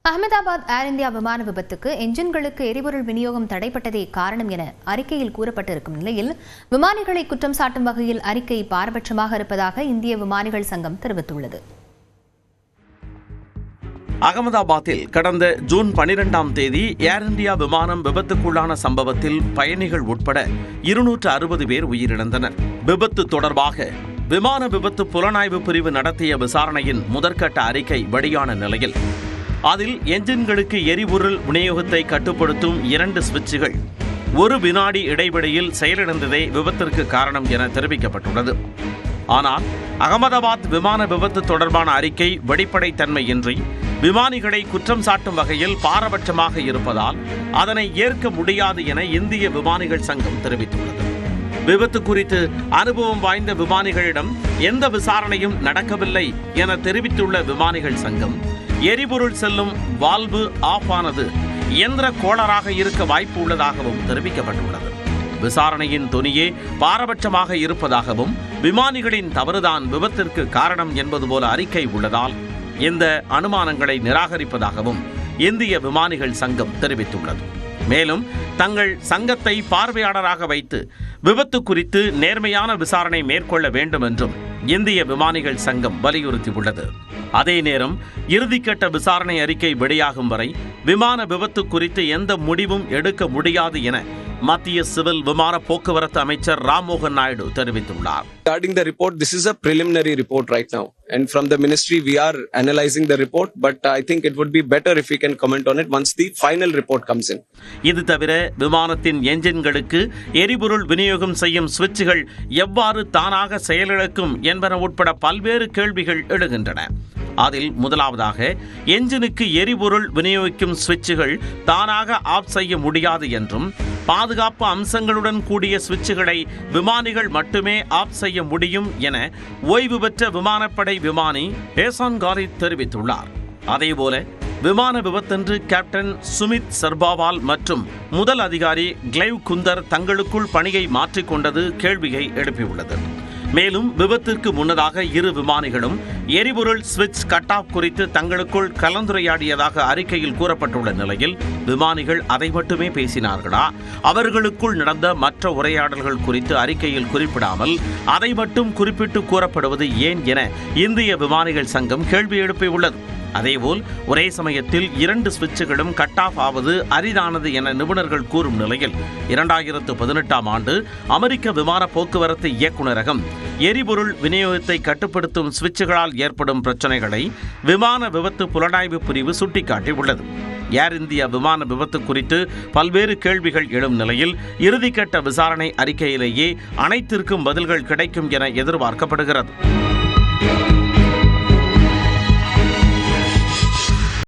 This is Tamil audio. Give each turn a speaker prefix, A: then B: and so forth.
A: அகமதாபாத் ஏர் இந்தியா விமான விபத்துக்கு என்ஜின்களுக்கு எரிபொருள் விநியோகம் தடைப்பட்டதே காரணம் என அறிக்கையில் கூறப்பட்டிருக்கும் நிலையில் விமானிகளை குற்றம் சாட்டும் வகையில் அறிக்கை பாரபட்சமாக இருப்பதாக இந்திய விமானிகள் சங்கம் தெரிவித்துள்ளது.
B: அகமதாபாத்தில் கடந்த ஜூன் 12ஆம் தேதி ஏர் இந்தியா விமானம் விபத்துக்குள்ளான சம்பவத்தில் பயணிகள் உட்பட 260 பேர் உயிரிழந்தனர். விபத்து தொடர்பாக விமான விபத்து புலனாய்வு பிரிவு நடத்திய விசாரணையின் முதற்கட்ட அறிக்கை வெளியான நிலையில் அதில் என்ஜின்களுக்கு எரிபொருள் விநியோகத்தை கட்டுப்படுத்தும் 2 சுவிட்சுகள் 1 வினாடி இடைவெளியில் செயலிழந்ததே விபத்திற்கு காரணம் என தெரிவிக்கப்பட்டுள்ளது. ஆனால் அகமதாபாத் விமான விபத்து தொடர்பான அறிக்கை வெளிப்படைத்தன்மையின்றி விமானிகளை குற்றம் சாட்டும் வகையில் பாரபட்சமாக இருப்பதால் அதனை ஏற்க முடியாது என இந்திய விமானிகள் சங்கம் தெரிவித்துள்ளது. விபத்து குறித்து அனுபவம் வாய்ந்த விமானிகளிடம் எந்த விசாரணையும் நடக்கவில்லை என தெரிவித்துள்ள விமானிகள் சங்கம், எரிபொருள் செல்லும் வால்வு ஆஃப் ஆனது இயந்திர கோளாறாக இருக்க வாய்ப்பு உள்ளதாகவும் தெரிவிக்கப்பட்டுள்ளது. விசாரணையின் தொனியே பாரபட்சமாக இருப்பதாகவும் விமானிகளின் தவறுதான் விபத்திற்கு காரணம் என்பது போல அறிக்கை உள்ளதால் இந்த அனுமானங்களை நிராகரிப்பதாகவும் இந்திய விமானிகள் சங்கம் தெரிவித்துள்ளது. மேலும் தங்கள் சங்கத்தை பார்வையாளராக வைத்து விபத்து குறித்து நேர்மையான விசாரணை மேற்கொள்ள வேண்டும் என்றும் இந்திய விமானிகள் சங்கம் வலியுறுத்தியுள்ளது. அதே நேரம் இறுதிக்கட்ட விசாரணை அறிக்கை வெளியாகும் வரை விமான விபத்து குறித்து எந்த முடிவும் எடுக்க முடியாது என மத்திய சிவில் விமான போக்குவரத்து அமைச்சர் ராம்மோகன் நாயுடு தெரிவித்துள்ளார்.
C: Regarding the report, this is a preliminary report right now, and from the ministry we are analyzing the report, but I think it would be better if we can comment on it once the final report comes in.
B: இது தவிர விமானத்தின் என்ஜின்களுக்கு எரிபொருள் விநியோகம் செய்யும் சுவிட்சுகள் எவ்வாறு தானாக செயலிழக்கும் என்பன உட்பட பல்வேறு கேள்விகள் எழுகின்றன. அதில் முதலாவதாக என்ஜினுக்கு எரிபொருள் விநியோகிக்கும் சுவிட்சுகள் தானாக ஆஃப் செய்ய முடியாது என்றும் பாதுகாப்பு அம்சங்களுடன் கூடிய சுவிட்சுகளை விமானிகள் மட்டுமே ஆஃப் செய்ய முடியும் என ஓய்வு பெற்ற விமானப்படை விமானி ஏசான் காரி தெரிவித்துள்ளார். அதேபோல விமான விபத்தன்று கேப்டன் சுமித் சர்பாவால் மற்றும் முதல் அதிகாரி கிளைவ் குந்தர் தங்களுக்குள் பணியை மாற்றிக்கொண்டது கேள்வியை எழுப்பியுள்ளது. மேலும் விபத்திற்கு முன்னதாக இரு விமானிகளும் எரிபொருள் சுவிட்ச் கட் ஆஃப் குறித்து தங்களுக்குள் கலந்துரையாடியதாக அறிக்கையில் கூறப்பட்டுள்ள நிலையில் விமானிகள் அதை மட்டுமே பேசினார்களா, அவர்களுக்குள் நடந்த மற்ற உரையாடல்கள் குறித்து அறிக்கையில் குறிப்பிடாமல் அதை மட்டும் குறிப்பிட்டு கூறப்படுவது ஏன் என இந்திய விமானிகள் சங்கம் கேள்வி எழுப்பியுள்ளது. அதேபோல் ஒரே சமயத்தில் 2 சுவிட்சுகளும் கட் ஆஃப் ஆவது அரிதானது என நிபுணர்கள் கூறும் நிலையில் 2018ஆம் ஆண்டு அமெரிக்க விமான போக்குவரத்து இயக்குநரகம் எரிபொருள் விநியோகத்தை கட்டுப்படுத்தும் சுவிட்சுகளால் ஏற்படும் பிரச்சனைகளை விமான விபத்து புலனாய்வு பிரிவு சுட்டிக்காட்டியுள்ளது. ஏர் இந்தியா விமான விபத்து குறித்து பல்வேறு கேள்விகள் எழும் நிலையில் இறுதிக்கட்ட விசாரணை அறிக்கையிலேயே அனைத்திற்கும் பதில்கள் கிடைக்கும் என எதிர்பார்க்கப்படுகிறது.